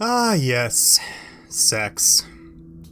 Ah, yes. Sex.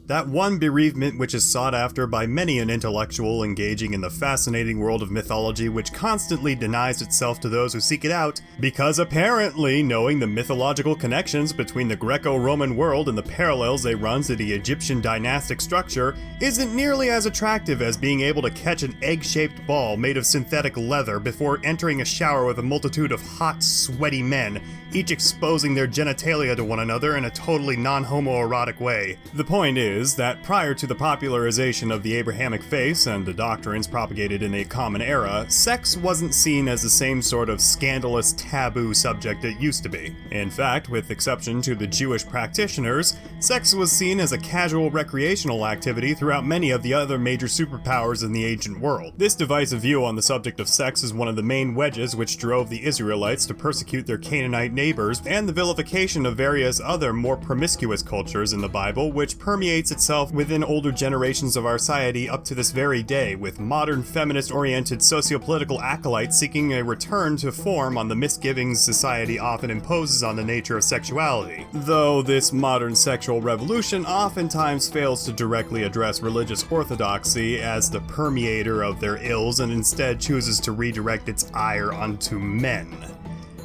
That one bereavement which is sought after by many an intellectual engaging in the fascinating world of mythology, which constantly denies itself to those who seek it out, because apparently knowing the mythological connections between the Greco-Roman world and the parallels they run to the Egyptian dynastic structure isn't nearly as attractive as being able to catch an egg-shaped ball made of synthetic leather before entering a shower with a multitude of hot, sweaty men, each exposing their genitalia to one another in a totally non-homoerotic way. The point is that prior to the popularization of the Abrahamic faith and the doctrines propagated in a common era, sex wasn't seen as the same sort of scandalous taboo subject it used to be. In fact, with exception to the Jewish practitioners, sex was seen as a casual recreational activity throughout many of the other major superpowers in the ancient world. This divisive view on the subject of sex is one of the main wedges which drove the Israelites to persecute their Canaanite neighbors, and the vilification of various other more promiscuous cultures in the Bible, which permeates itself within older generations of our society up to this very day, with modern feminist-oriented socio-political acolytes seeking a return to form on the misgivings society often imposes on the nature of sexuality. Though this modern sexual revolution oftentimes fails to directly address religious orthodoxy as the permeator of their ills and instead chooses to redirect its ire unto men.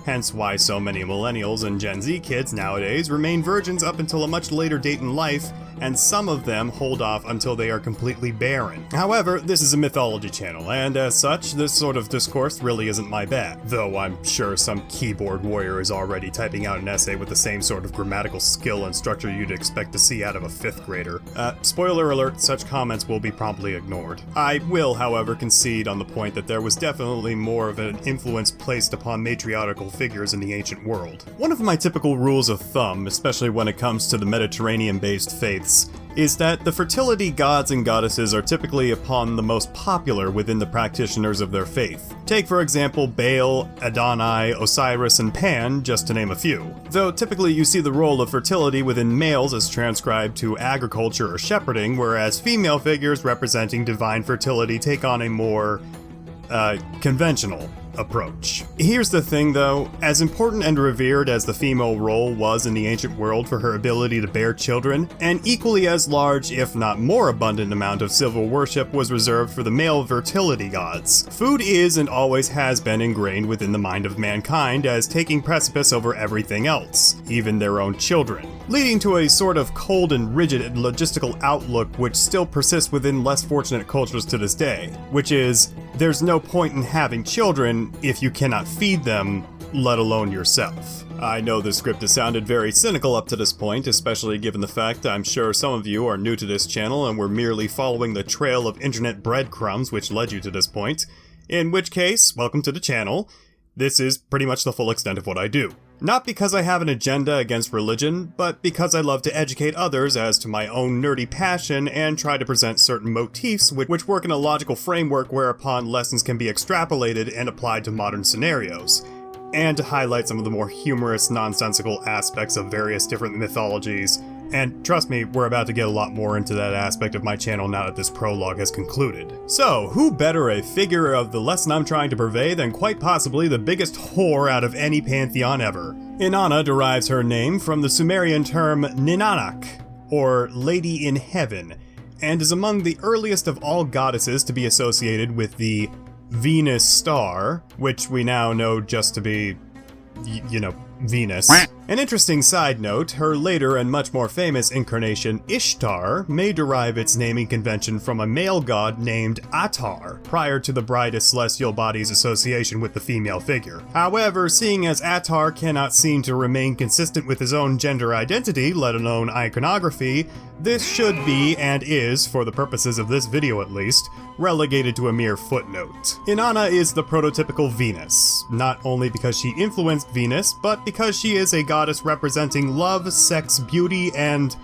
Hence why so many millennials and Gen Z kids nowadays remain virgins up until a much later date in life, and some of them hold off until they are completely barren. However, this is a mythology channel, and as such, this sort of discourse really isn't my bag, though I'm sure some keyboard warrior is already typing out an essay with the same sort of grammatical skill and structure you'd expect to see out of a 5th grader. Spoiler alert, such comments will be promptly ignored. I will, however, concede on the point that there was definitely more of an influence placed upon matriarchal figures in the ancient world. One of my typical rules of thumb, especially when it comes to the Mediterranean-based faiths, is that the fertility gods and goddesses are typically upon the most popular within the practitioners of their faith. Take for example Baal, Adonai, Osiris, and Pan, just to name a few. Though typically you see the role of fertility within males as transcribed to agriculture or shepherding, whereas female figures representing divine fertility take on a more conventional approach. Here's the thing though, as important and revered as the female role was in the ancient world for her ability to bear children, an equally as large, if not more abundant amount of civil worship was reserved for the male fertility gods. Food is and always has been ingrained within the mind of mankind as taking precedence over everything else, even their own children, leading to a sort of cold and rigid logistical outlook which still persists within less fortunate cultures to this day, which is, there's no point in having children if you cannot feed them, let alone yourself. I know this script has sounded very cynical up to this point, especially given the fact I'm sure some of you are new to this channel and were merely following the trail of internet breadcrumbs which led you to this point, in which case, welcome to the channel. This is pretty much the full extent of what I do. Not because I have an agenda against religion, but because I love to educate others as to my own nerdy passion and try to present certain motifs which work in a logical framework whereupon lessons can be extrapolated and applied to modern scenarios, and to highlight some of the more humorous, nonsensical aspects of various different mythologies. And trust me, we're about to get a lot more into that aspect of my channel now that this prologue has concluded. So, who better a figure of the lesson I'm trying to purvey than quite possibly the biggest whore out of any pantheon ever? Inanna derives her name from the Sumerian term Ninannak, or Lady in Heaven, and is among the earliest of all goddesses to be associated with the Venus star, which we now know just to be, Venus. An interesting side note, her later and much more famous incarnation, Ishtar, may derive its naming convention from a male god named Attar, prior to the brightest celestial body's association with the female figure. However, seeing as Attar cannot seem to remain consistent with his own gender identity, let alone iconography, this should be, and is, for the purposes of this video at least, relegated to a mere footnote. Inanna is the prototypical Venus, not only because she influenced Venus, but because she is a goddess representing love, sex, beauty, and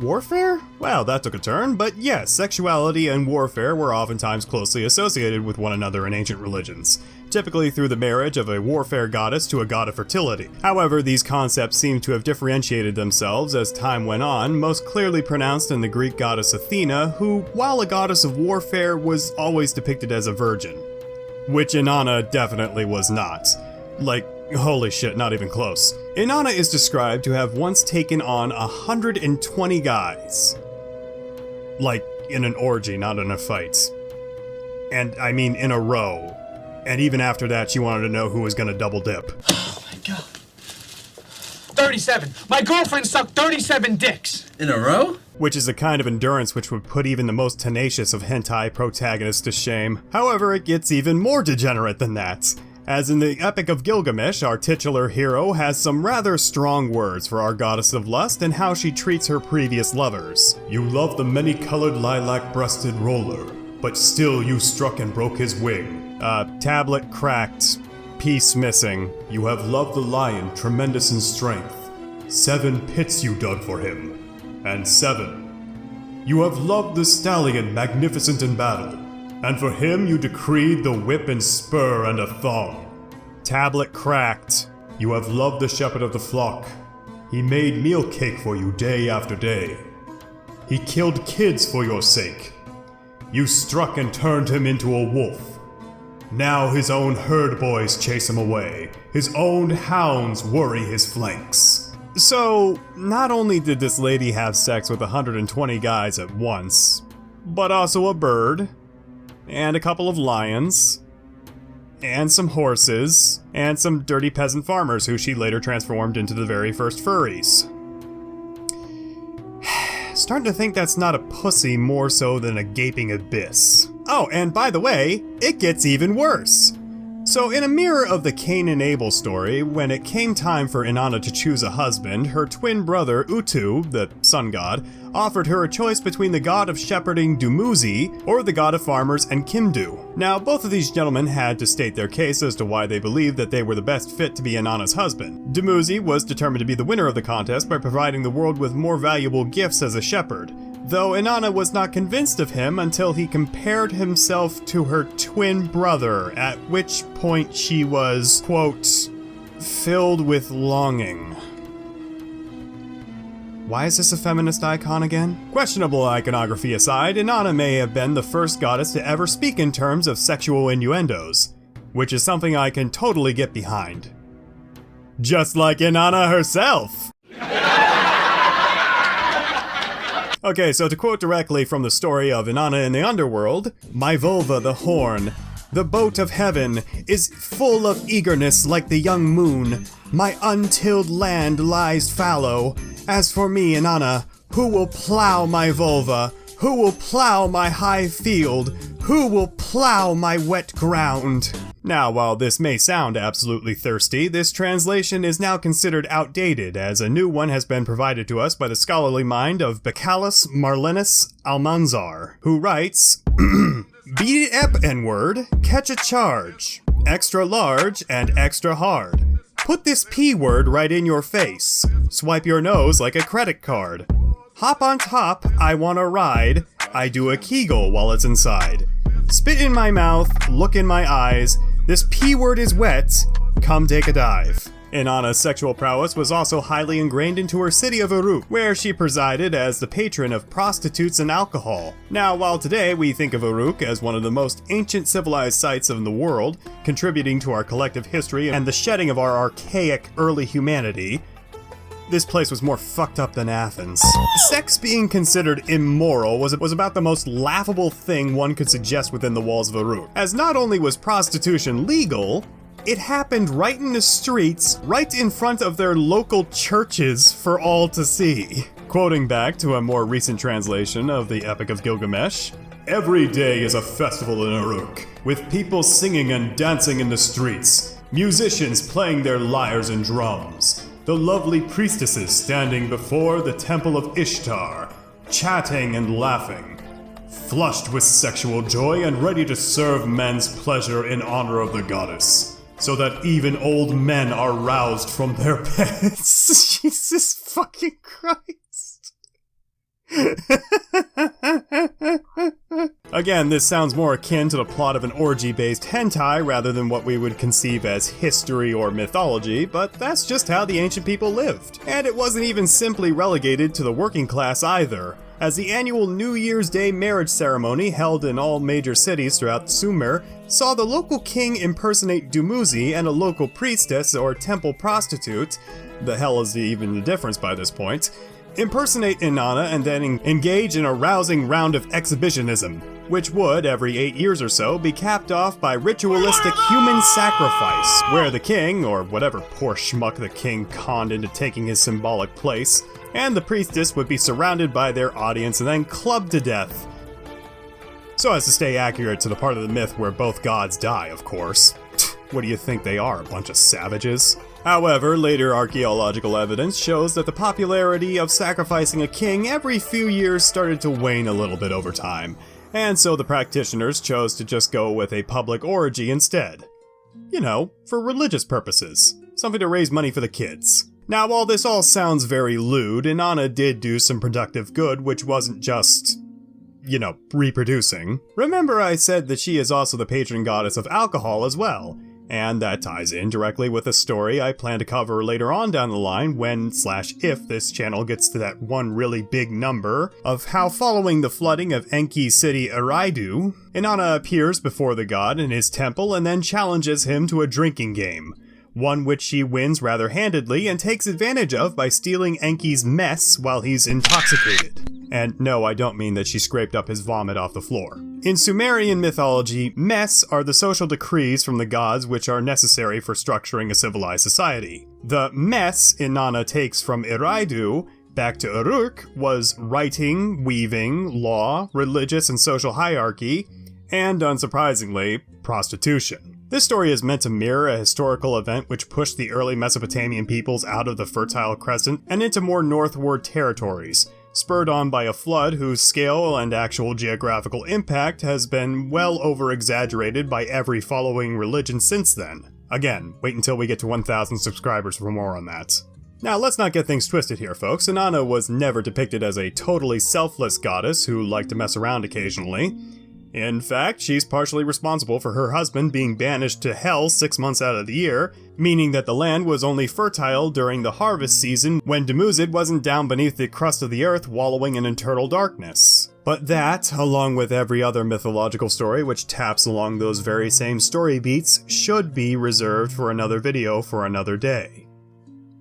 warfare? Wow, that took a turn, but yes, sexuality and warfare were oftentimes closely associated with one another in ancient religions, typically through the marriage of a warfare goddess to a god of fertility. However, these concepts seem to have differentiated themselves as time went on, most clearly pronounced in the Greek goddess Athena, who, while a goddess of warfare, was always depicted as a virgin. Which Inanna definitely was not. Like, Holy shit, not even close. Inanna is described to have once taken on 120 guys. Like, in an orgy, not in a fight. And I mean in a row. And even after that, she wanted to know who was gonna double dip. Oh my god. 37! My girlfriend sucked 37 dicks! In a row? Which is a kind of endurance which would put even the most tenacious of hentai protagonists to shame. However, it gets even more degenerate than that. As in the Epic of Gilgamesh, our titular hero has some rather strong words for our goddess of lust and how she treats her previous lovers. You love the many-colored lilac-breasted roller, but still you struck and broke his wing. Tablet cracked, piece missing. You have loved the lion, tremendous in strength. 7 pits you dug for him, and 7. You have loved the stallion, magnificent in battle. And for him you decreed the whip and spur and a thong. Tablet cracked. You have loved the shepherd of the flock. He made meal cake for you day after day. He killed kids for your sake. You struck and turned him into a wolf. Now his own herd boys chase him away. His own hounds worry his flanks. So, not only did this lady have sex with 120 guys at once, but also a bird, and a couple of lions, and some horses, and some dirty peasant farmers who she later transformed into the very first furries. Starting to think that's not a pussy more so than a gaping abyss. Oh, and by the way, it gets even worse. So in a mirror of the Cain and Abel story, when it came time for Inanna to choose a husband, her twin brother Utu, the sun god, offered her a choice between the god of shepherding Dumuzi or the god of farmers Enkimdu. Now, both of these gentlemen had to state their case as to why they believed that they were the best fit to be Inanna's husband. Dumuzi was determined to be the winner of the contest by providing the world with more valuable gifts as a shepherd, though Inanna was not convinced of him until he compared himself to her twin brother, at which point she was, quote, filled with longing. Why is this a feminist icon again? Questionable iconography aside, Inanna may have been the first goddess to ever speak in terms of sexual innuendos, which is something I can totally get behind. Just like Inanna herself! Okay, so to quote directly from the story of Inanna in the underworld, my vulva, the horn, the boat of heaven, is full of eagerness like the young moon. My untilled land lies fallow. As for me, Inanna, who will plow my vulva? Who will plow my high field? Who will plow my wet ground? Now, while this may sound absolutely thirsty, this translation is now considered outdated, as a new one has been provided to us by the scholarly mind of Bacallus Marlenus Almanzar, who writes, Beat it up, N-word, catch a charge, extra large and extra hard. Put this P-word right in your face, swipe your nose like a credit card. Hop on top, I wanna ride, I do a Kegel while it's inside. Spit in my mouth, look in my eyes, this P-word is wet, come take a dive. Inanna's sexual prowess was also highly ingrained into her city of Uruk, where she presided as the patron of prostitutes and alcohol. Now, while today we think of Uruk as one of the most ancient civilized sites in the world, contributing to our collective history and the shedding of our archaic early humanity, this place was more fucked up than Athens. Sex being considered immoral was about the most laughable thing one could suggest within the walls of Uruk, as not only was prostitution legal, it happened right in the streets, right in front of their local churches for all to see. Quoting back to a more recent translation of the Epic of Gilgamesh, every day is a festival in Uruk, with people singing and dancing in the streets, musicians playing their lyres and drums, the lovely priestesses standing before the temple of Ishtar, chatting and laughing, flushed with sexual joy and ready to serve men's pleasure in honor of the goddess, so that even old men are roused from their beds. Jesus fucking Christ. Again, this sounds more akin to the plot of an orgy-based hentai rather than what we would conceive as history or mythology, but that's just how the ancient people lived. And it wasn't even simply relegated to the working class either. as the annual New Year's Day marriage ceremony held in all major cities throughout Sumer saw the local king impersonate Dumuzi and a local priestess or temple prostitute, the hell is even the difference by this point, impersonate Inanna and then engage in a rousing round of exhibitionism, which would, every 8 years or so, be capped off by ritualistic human sacrifice, where the king, or whatever poor schmuck the king conned into taking his symbolic place, and the priestess would be surrounded by their audience and then clubbed to death. So as to stay accurate to the part of the myth where both gods die, of course. What do you think they are, a bunch of savages? However, later archaeological evidence shows that the popularity of sacrificing a king every few years started to wane a little bit over time, and so the practitioners chose to just go with a public orgy instead. You know, for religious purposes. Something to raise money for the kids. Now, while this all sounds very lewd, Inanna did do some productive good, which wasn't just, reproducing. Remember I said that she is also the patron goddess of alcohol as well, and that ties in directly with a story I plan to cover later on down the line when/if this channel gets to that one really big number of how following the flooding of Enki's city Eridu, Inanna appears before the god in his temple and then challenges him to a drinking game. One which she wins rather handedly and takes advantage of by stealing Enki's mess while he's intoxicated. And no, I don't mean that she scraped up his vomit off the floor. In Sumerian mythology, mess are the social decrees from the gods which are necessary for structuring a civilized society. The mess Inanna takes from Eridu back to Uruk was writing, weaving, law, religious and social hierarchy, and unsurprisingly, prostitution. This story is meant to mirror a historical event which pushed the early Mesopotamian peoples out of the Fertile Crescent and into more northward territories, spurred on by a flood whose scale and actual geographical impact has been well over-exaggerated by every following religion since then. Again, wait until we get to 1,000 subscribers for more on that. Now, let's not get things twisted here, folks. Inanna was never depicted as a totally selfless goddess who liked to mess around occasionally. In fact, she's partially responsible for her husband being banished to hell 6 months out of the year, meaning that the land was only fertile during the harvest season when Dumuzid wasn't down beneath the crust of the earth wallowing in eternal darkness. But that, along with every other mythological story which taps along those very same story beats, should be reserved for another video for another day.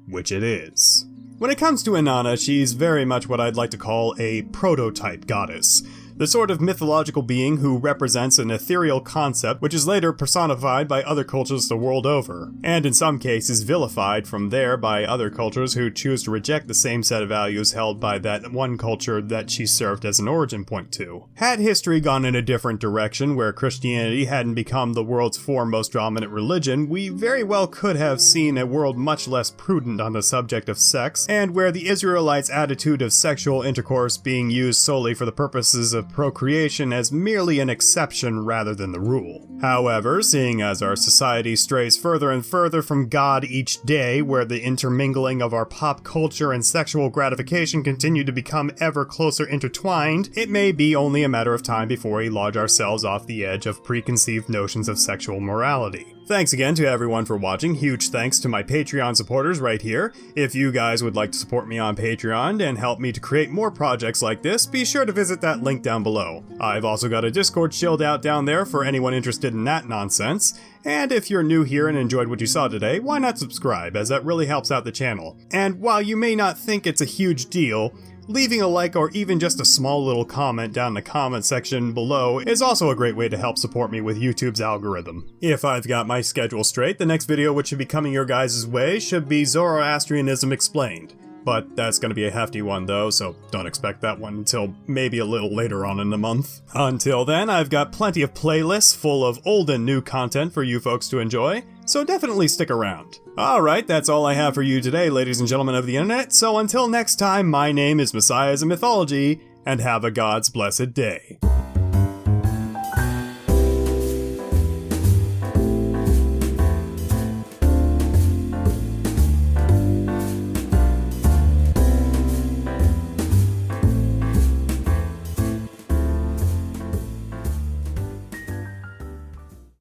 Which it is. When it comes to Inanna, she's very much what I'd like to call a prototype goddess. The sort of mythological being who represents an ethereal concept which is later personified by other cultures the world over, and in some cases vilified from there by other cultures who choose to reject the same set of values held by that one culture that she served as an origin point to. Had history gone in a different direction where Christianity hadn't become the world's foremost dominant religion, we very well could have seen a world much less prudent on the subject of sex, and where the Israelites' attitude of sexual intercourse being used solely for the purposes of procreation as merely an exception rather than the rule. However, seeing as our society strays further and further from God each day, where the intermingling of our pop culture and sexual gratification continue to become ever closer intertwined, it may be only a matter of time before we lodge ourselves off the edge of preconceived notions of sexual morality. Thanks again to everyone for watching. Huge thanks to my Patreon supporters right here. If you guys would like to support me on Patreon and help me to create more projects like this, be sure to visit that link down below. I've also got a Discord chilled out down there for anyone interested in that nonsense. And if you're new here and enjoyed what you saw today, why not subscribe, as that really helps out the channel. And while you may not think it's a huge deal, leaving a like or even just a small little comment down in the comment section below is also a great way to help support me with YouTube's algorithm. If I've got my schedule straight, the next video which should be coming your guys' way should be Zoroastrianism Explained. But that's going to be a hefty one though, so don't expect that one until maybe a little later on in the month. Until then, I've got plenty of playlists full of old and new content for you folks to enjoy, so definitely stick around. Alright, that's all I have for you today, ladies and gentlemen of the internet, so until next time, my name is Messiahs in Mythology, and have a God's blessed day.